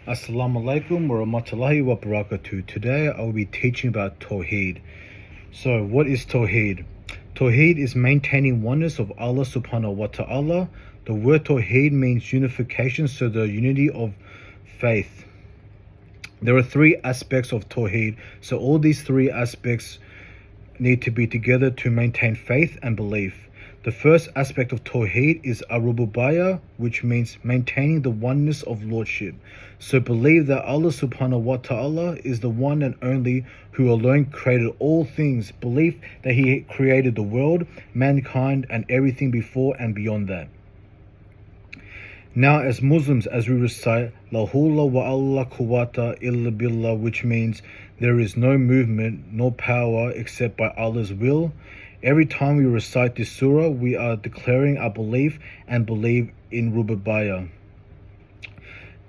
Assalamu alaikum wa rahmatullahi wa barakatuh. Today I will be teaching about Tawhid. So what is Tawhid? Tawhid is maintaining oneness of Allah subhanahu wa ta'ala. The word Tawhid means unification, so the unity of faith. There are three aspects of Tawhid, so all these three aspects need to be together to maintain faith and belief. The first aspect of Tawhid is Ar-Rububiyyah, which means maintaining the oneness of Lordship. So believe that Allah subhanahu wa ta'ala is the one and only who alone created all things. Believe that He created the world, mankind, and everything before and beyond that. Now, as Muslims, as we recite La hawla wa la quwwata illa billah, which means there is no movement nor power except by Allah's will. Every time we recite this surah, we are declaring our belief and believe in Rububiyyah.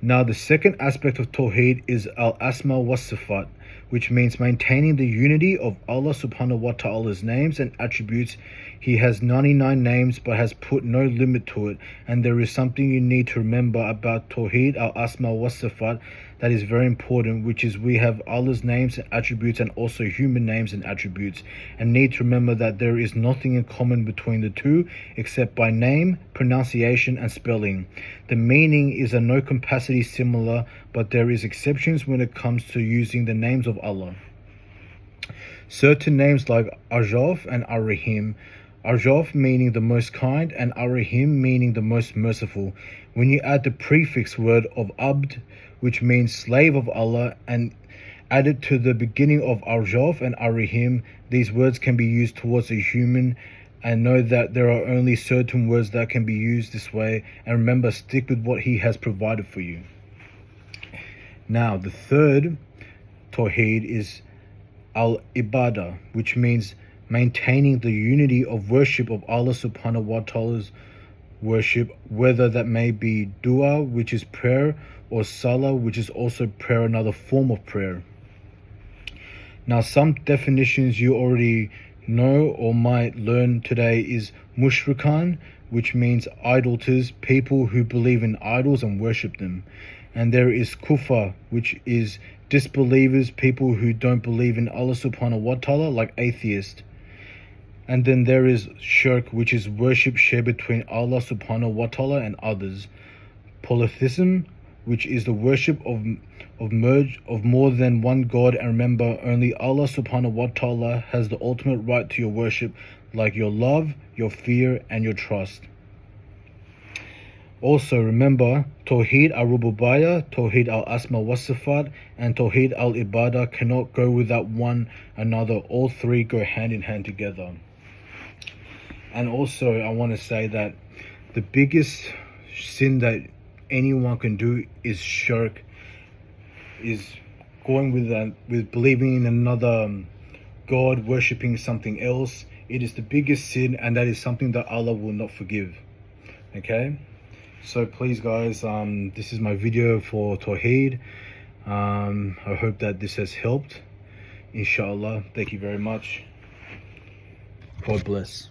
Now, the second aspect of Tawheed is Al-Asma wa Sifat, which means maintaining the unity of Allah subhanahu wa ta'ala's names and attributes. He has 99 names but has put no limit to it. And there is something you need to remember about Tawheed, Al-Asma wa Sifat, that is very important, which is we have Allah's names and attributes and also human names and attributes. And need to remember that there is nothing in common between the two except by name, pronunciation and spelling. The meaning is a no capacity similar, but there is exceptions when it comes to using the names of Allah. Certain names like Arjaf and Ar-Rahim. Arjaf meaning the most kind and Ar-Rahim meaning the most merciful. When you add the prefix word of Abd, which means slave of Allah, and add it to the beginning of Arjaf and Ar-Rahim, these words can be used towards a human. And know that there are only certain words that can be used this way, and remember, stick with what He has provided for you. Now, the third Tawheed is Al-Ibadah, which means maintaining the unity of worship of Allah subhanahu wa ta'ala's worship, whether that may be dua, which is prayer, or salah, which is also prayer, another form of prayer. Now, some definitions you already know or might learn today is mushrikan, which means idolaters, people who believe in idols and worship them. And there is kufar, which is disbelievers, people who don't believe in Allah subhanahu wa ta'ala, like atheists. And then there is shirk, which is worship shared between Allah subhanahu wa ta'ala and others. Polytheism, which is the worship of more than one God, and remember, only Allah subhanahu wa ta'ala has the ultimate right to your worship, like your love, your fear, and your trust. Also remember, Tawheed al-Rububiyyah, Tawheed al-Asma wa Sifat, and Tawheed al-Ibadah cannot go without one another. All three go hand in hand together. And also I want to say that the biggest sin that anyone can do is shirk, is going with believing in another God, worshipping something else. It is the biggest sin, and that is something that Allah will not forgive. Okay, so please guys, this is my video for Tawheed. I hope that this has helped, inshallah. Thank you very much. God bless.